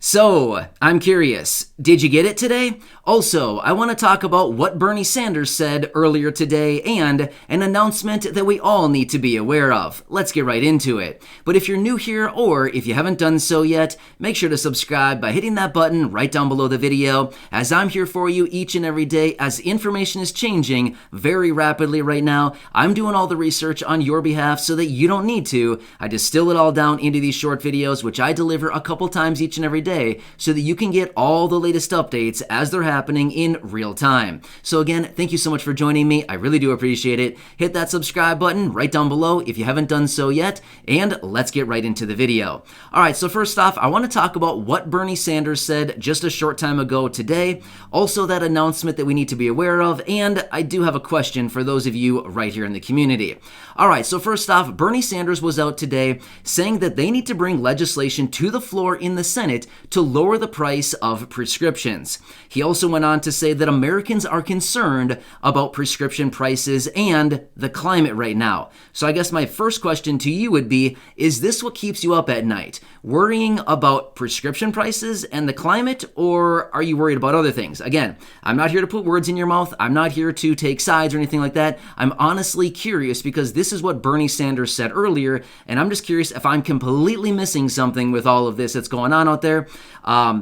So, I'm curious, did you get it today? Also, I want to talk about what Bernie Sanders said earlier today and an announcement that we all need to be aware of. Let's get right into it. But if you're new here or if you haven't done so yet, make sure to subscribe by hitting that button right down below the video, as I'm here for you each and every day as information is changing very rapidly right now. I'm doing all the research on your behalf so that you don't need to. I distill it all down into these short videos, which I deliver a couple times each and every day, so that you can get all the latest updates as they're happening in real time. So again, thank you so much for joining me. I really do appreciate it. Hit that subscribe button right down below if you haven't done so yet, and let's get right into the video. All right, so first off, I want to talk about what Bernie Sanders said just a short time ago today, also that announcement that we need to be aware of, and I do have a question for those of you right here in the community. All right, so first off, Bernie Sanders was out today saying that they need to bring legislation to the floor in the Senate to lower the price of prescriptions. He also went on to say that Americans are concerned about prescription prices and the climate right now. So I guess my first question to you would be, is this what keeps you up at night? Worrying about prescription prices and the climate, or are you worried about other things? Again, I'm not here to put words in your mouth. I'm not here to take sides or anything like that. I'm honestly curious because this is what Bernie Sanders said earlier, and I'm just curious if I'm completely missing something with all of this that's going on out there.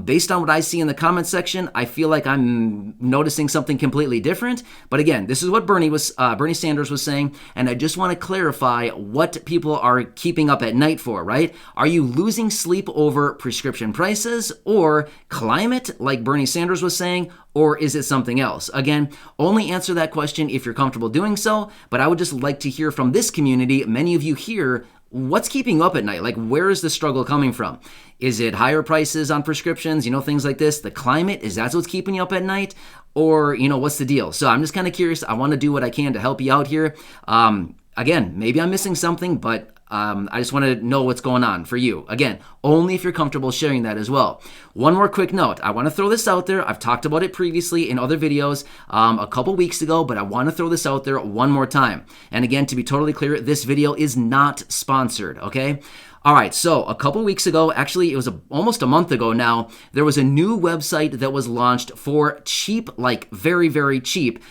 Based on what I see in the comment section, I feel like I'm noticing something completely different. But again, this is what Bernie Sanders was saying, and I just want to clarify what people are keeping up at night for, right? Are you losing sleep over prescription prices or climate, like Bernie Sanders was saying, or is it something else? Again, only answer that question if you're comfortable doing so, but I would just like to hear from this community, many of you here, what's keeping you up at night? Like, where is the struggle coming from? Is it higher prices on prescriptions, things like this? The climate, is that what's keeping you up at night? Or, what's the deal? So I'm just kind of curious. I want to do what I can to help you out here. Again, maybe I'm missing something, but I just want to know what's going on for you. Again, only if you're comfortable sharing that as well. One more quick note. I want to throw this out there. I've talked about it previously in other videos a couple weeks ago, but I want to throw this out there one more time. And again, to be totally clear, this video is not sponsored, okay? All right, so a couple weeks ago, actually it was almost a month ago now, there was a new website that was launched for cheap, like very, very cheap,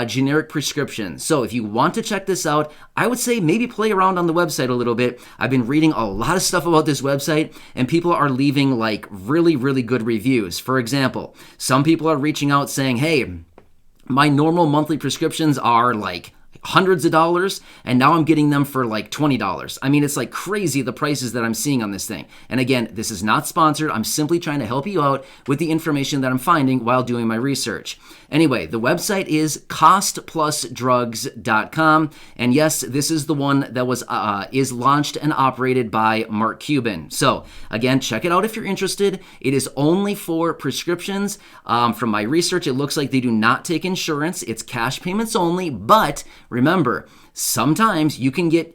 generic prescriptions. So if you want to check this out, I would say maybe play around on the website a little bit. I've been reading a lot of stuff about this website, and people are leaving like really, really good reviews. For example, some people are reaching out saying, hey, my normal monthly prescriptions are like hundreds of dollars, and now I'm getting them for like $20. I mean, it's like crazy the prices that I'm seeing on this thing. And again, this is not sponsored. I'm simply trying to help you out with the information that I'm finding while doing my research. Anyway, the website is costplusdrugs.com, and yes, this is the one that is launched and operated by Mark Cuban. So again, check it out if you're interested. It is only for prescriptions. From my research, it looks like they do not take insurance. It's cash payments only, but remember, sometimes you can get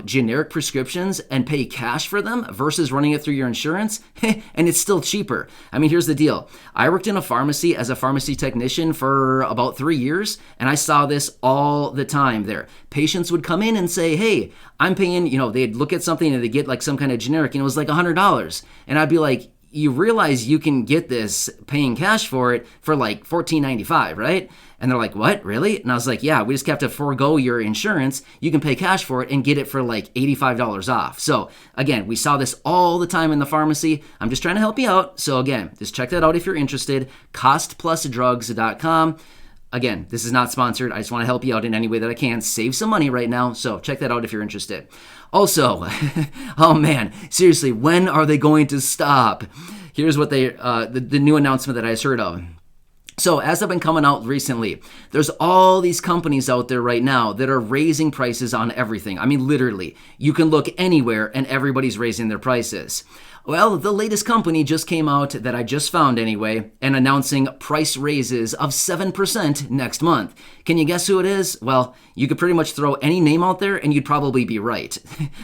generic prescriptions and pay cash for them versus running it through your insurance, and it's still cheaper. I mean, here's the deal. I worked in a pharmacy as a pharmacy technician for about 3 years, and I saw this all the time there. Patients would come in and say, hey, I'm paying, they'd look at something and they'd get like some kind of generic, and it was like $100. And I'd be like, you realize you can get this paying cash for it for like $14.95, right? And they're like, what, really? And I was like, yeah, we just have to forego your insurance. You can pay cash for it and get it for like $85 off. So again, we saw this all the time in the pharmacy. I'm just trying to help you out. So again, just check that out if you're interested. Costplusdrugs.com. Again, this is not sponsored. I just want to help you out in any way that I can. Save some money right now. So check that out if you're interested. Also, oh man, seriously, when are they going to stop? Here's what the new announcement that I just heard of. So as I've been coming out recently, there's all these companies out there right now that are raising prices on everything. I mean, literally, you can look anywhere and everybody's raising their prices. Well, the latest company just came out that I just found anyway, and announcing price raises of 7% next month. Can you guess who it is? Well, you could pretty much throw any name out there and you'd probably be right.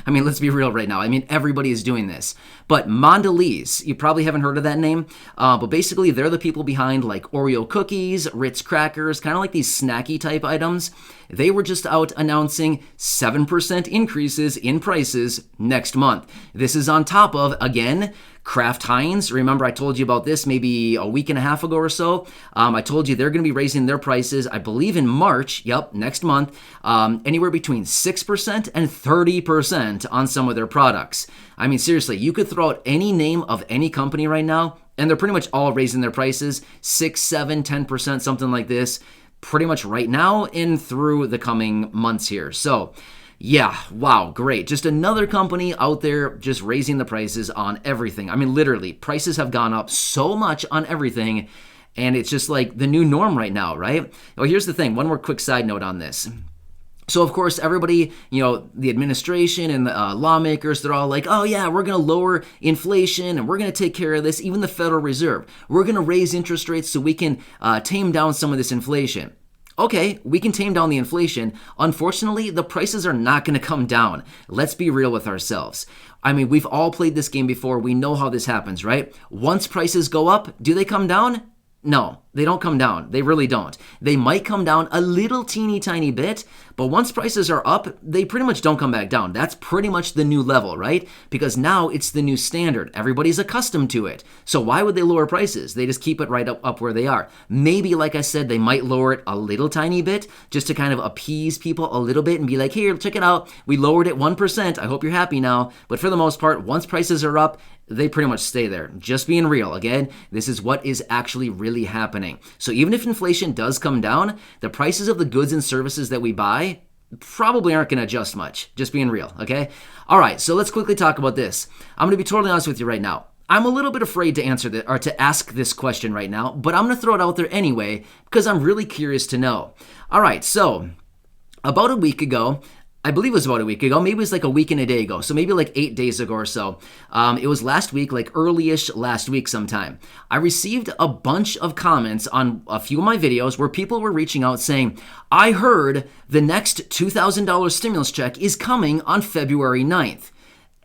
I mean, let's be real right now. I mean, everybody is doing this. But Mondelez, you probably haven't heard of that name, but basically they're the people behind like Oreo cookies, Ritz crackers, kind of like these snacky type items. They were just out announcing 7% increases in prices next month. This is on top of, again, CraftHeinz, remember I told you about this maybe a week and a half ago or so. I told you they're going to be raising their prices, I believe in March, next month, anywhere between 6% and 30% on some of their products. I mean, seriously, you could throw out any name of any company right now, and they're pretty much all raising their prices 6, 7, 10%, something like this, pretty much right now and through the coming months here. So, yeah, wow, great. Just another company out there just raising the prices on everything. I mean, literally, prices have gone up so much on everything, and it's just like the new norm right now, right? Well, here's the thing. One more quick side note on this. So, of course, everybody, the administration and the lawmakers, they're all like, oh, yeah, we're going to lower inflation and we're going to take care of this. Even the Federal Reserve, we're going to raise interest rates so we can tame down some of this inflation. Okay, we can tame down the inflation. Unfortunately, the prices are not going to come down. Let's be real with ourselves. I mean, we've all played this game before. We know how this happens, right? Once prices go up, do they come down? No, they don't come down. They really don't. They might come down a little teeny tiny bit, but once prices are up, they pretty much don't come back down. That's pretty much the new level, right? Because now it's the new standard. Everybody's accustomed to it. So why would they lower prices? They just keep it right up where they are. Maybe, like I said, they might lower it a little tiny bit just to kind of appease people a little bit and be like, here, check it out. We lowered it 1%. I hope you're happy now. But for the most part, once prices are up, they pretty much stay there. Just being real. Again, this is what is actually really happening. So even if inflation does come down, the prices of the goods and services that we buy probably aren't going to adjust much. Just being real, okay? All right, so let's quickly talk about this. I'm going to be totally honest with you right now. I'm a little bit afraid to answer this or to ask this question right now, but I'm going to throw it out there anyway because I'm really curious to know. All right, so about a week ago, I believe it was about a week ago. Maybe it was like a week and a day ago. So maybe like 8 days ago or so. It was last week, like early-ish last week sometime. I received a bunch of comments on a few of my videos where people were reaching out saying, I heard the next $2,000 stimulus check is coming on February 9th.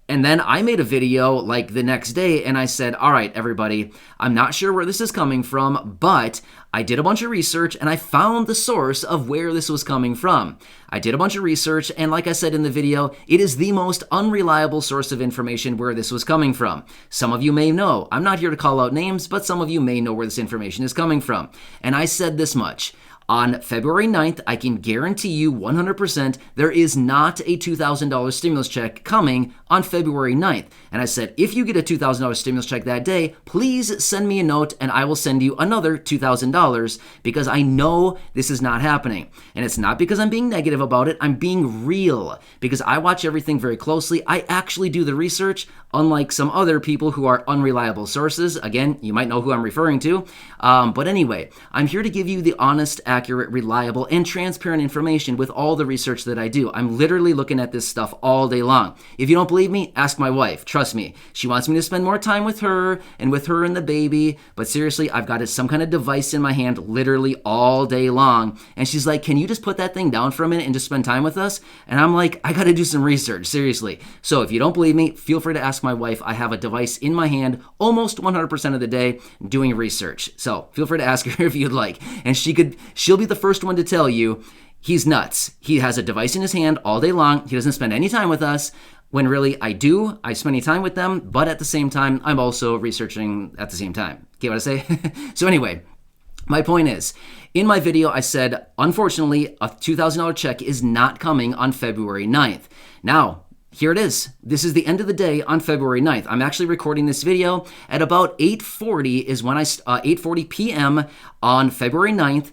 And then I made a video like the next day and I said, all right, everybody, I'm not sure where this is coming from, but I did a bunch of research and I found the source of where this was coming from. I did a bunch of research and like I said in the video, it is the most unreliable source of information where this was coming from. Some of you may know. I'm not here to call out names, but some of you may know where this information is coming from. And I said this much. On February 9th, I can guarantee you 100% there is not a $2,000 stimulus check coming on February 9th. And I said, if you get a $2,000 stimulus check that day, please send me a note and I will send you another $2,000 because I know this is not happening. And it's not because I'm being negative about it. I'm being real because I watch everything very closely. I actually do the research, unlike some other people who are unreliable sources. Again, you might know who I'm referring to. But anyway, I'm here to give you the honest, accurate, reliable, and transparent information with all the research that I do. I'm literally looking at this stuff all day long. If you don't believe me, ask my wife. Trust me. She wants me to spend more time with her and the baby. But seriously, I've got some kind of device in my hand literally all day long. And she's like, can you just put that thing down for a minute and just spend time with us? And I'm like, I got to do some research, seriously. So if you don't believe me, feel free to ask my wife. I have a device in my hand almost 100% of the day doing research. So feel free to ask her if you'd like. And she'll be the first one to tell you he's nuts. He has a device in his hand all day long. He doesn't spend any time with us. When really I do. I spend any time with them, but at the same time, I'm also researching at the same time. Get what I say? So anyway, my point is, in my video, I said, unfortunately, a $2,000 check is not coming on February 9th. Now, here it is. This is the end of the day on February 9th. I'm actually recording this video at about 8:40 p.m. on February 9th.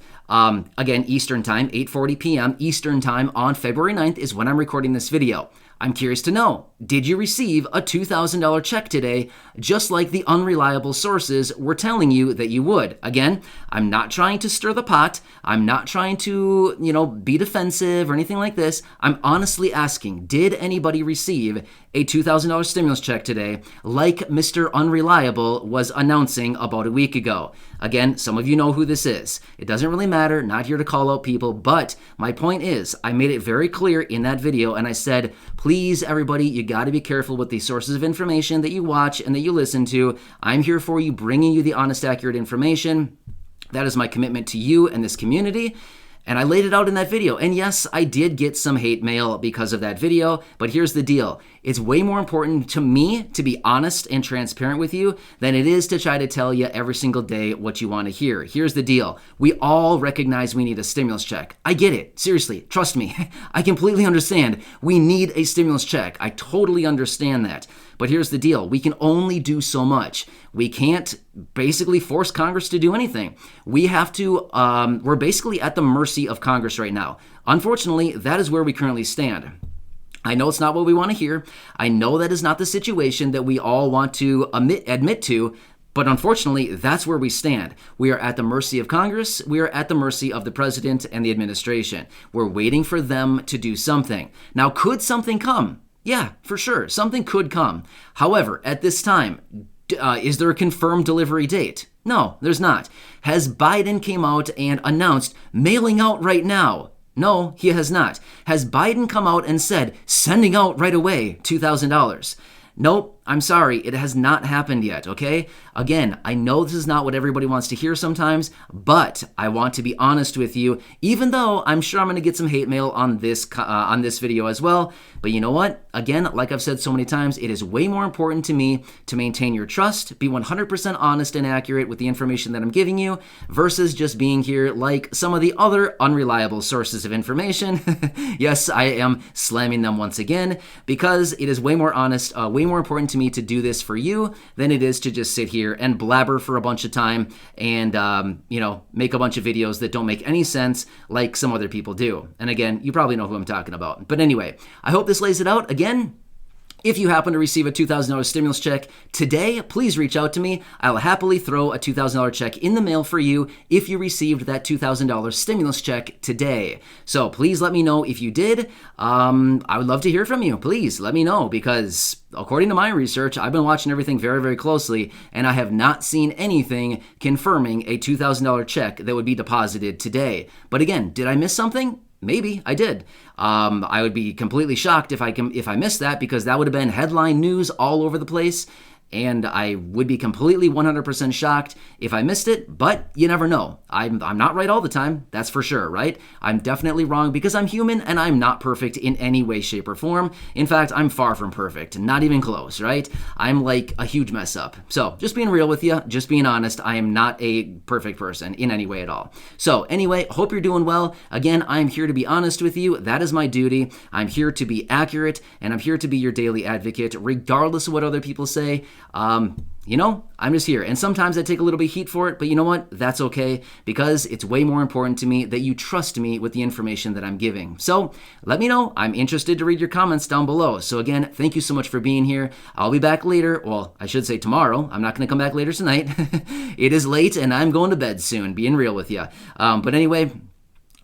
Again, Eastern time, 8:40 p.m. Eastern time on February 9th is when I'm recording this video. I'm curious to know, did you receive a $2,000 check today, just like the unreliable sources were telling you that you would? Again, I'm not trying to stir the pot. I'm not trying to, be defensive or anything like this. I'm honestly asking, did anybody receive a $2,000 stimulus check today, like Mr. Unreliable was announcing about a week ago? Again, some of you know who this is. It doesn't really matter, not here to call out people, but my point is, I made it very clear in that video, and I said, please, everybody, you got to be careful with the sources of information that you watch and that you listen to. I'm here for you, bringing you the honest, accurate information. That is my commitment to you and this community. And I laid it out in that video. And yes, I did get some hate mail because of that video, but here's the deal. It's way more important to me to be honest and transparent with you than it is to try to tell you every single day what you want to hear. Here's the deal. We all recognize we need a stimulus check. I get it. Seriously, trust me. I completely understand. We need a stimulus check. I totally understand that. But here's the deal. We can only do so much. We can't basically force Congress to do anything. We have to, we're basically at the mercy of Congress right now. Unfortunately, that is where we currently stand. I know it's not what we want to hear. I know that is not the situation that we all want to admit to, but unfortunately, that's where we stand. We are at the mercy of Congress. We are at the mercy of the president and the administration. We're waiting for them to do something. Now, could something come? Yeah, for sure. Something could come. However, at this time, is there a confirmed delivery date? No, there's not. Has Biden came out and announced mailing out right now? No, he has not. Has Biden come out and said sending out right away $2,000? Nope. I'm sorry, it has not happened yet, okay? Again, I know this is not what everybody wants to hear sometimes, but I want to be honest with you, even though I'm sure I'm going to get some hate mail on this video as well. But you know what? Again, like I've said so many times, it is way more important to me to maintain your trust, be 100% honest and accurate with the information that I'm giving you, versus just being here like some of the other unreliable sources of information. Yes, I am slamming them once again, because it is way more honest, way more important to me to do this for you than it is to just sit here and blabber for a bunch of time and make a bunch of videos that don't make any sense like some other people do. And again, you probably know who I'm talking about. But anyway, I hope this lays it out. Again, if you happen to receive a $2,000 stimulus check today, please reach out to me. I'll happily throw a $2,000 check in the mail for you if you received that $2,000 stimulus check today. So please let me know if you did. I would love to hear from you. Please let me know, because according to my research, I've been watching everything very, very closely, and I have not seen anything confirming a $2,000 check that would be deposited today. But again, did I miss something? Maybe I did. I would be completely shocked if I missed that, because that would have been headline news all over the place. And I would be completely 100% shocked if I missed it, but you never know. I'm not right all the time, that's for sure, right? I'm definitely wrong because I'm human and I'm not perfect in any way, shape, or form. In fact, I'm far from perfect, not even close, right? I'm like a huge mess up. So just being real with you, just being honest, I am not a perfect person in any way at all. So anyway, hope you're doing well. Again, I'm here to be honest with you. That is my duty. I'm here to be accurate, and I'm here to be your daily advocate, regardless of what other people say. I'm just here. And sometimes I take a little bit of heat for it, but you know what? That's okay, because it's way more important to me that you trust me with the information that I'm giving. So let me know. I'm interested to read your comments down below. So again, thank you so much for being here. I'll be back later. Well, I should say tomorrow. I'm not going to come back later tonight. It is late and I'm going to bed soon, being real with you. But anyway,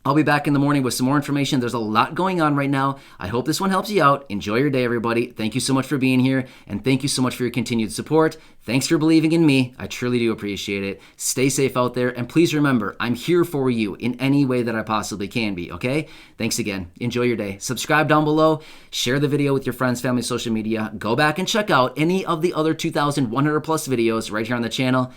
I'll be back in the morning with some more information. There's a lot going on right now. I hope this one helps you out. Enjoy your day, everybody. Thank you so much for being here, and thank you so much for your continued support. Thanks for believing in me. I truly do appreciate it. Stay safe out there, and please remember, I'm here for you in any way that I possibly can be, okay? Thanks again. Enjoy your day. Subscribe down below. Share the video with your friends, family, social media. Go back and check out any of the other 2,100 plus videos right here on the channel.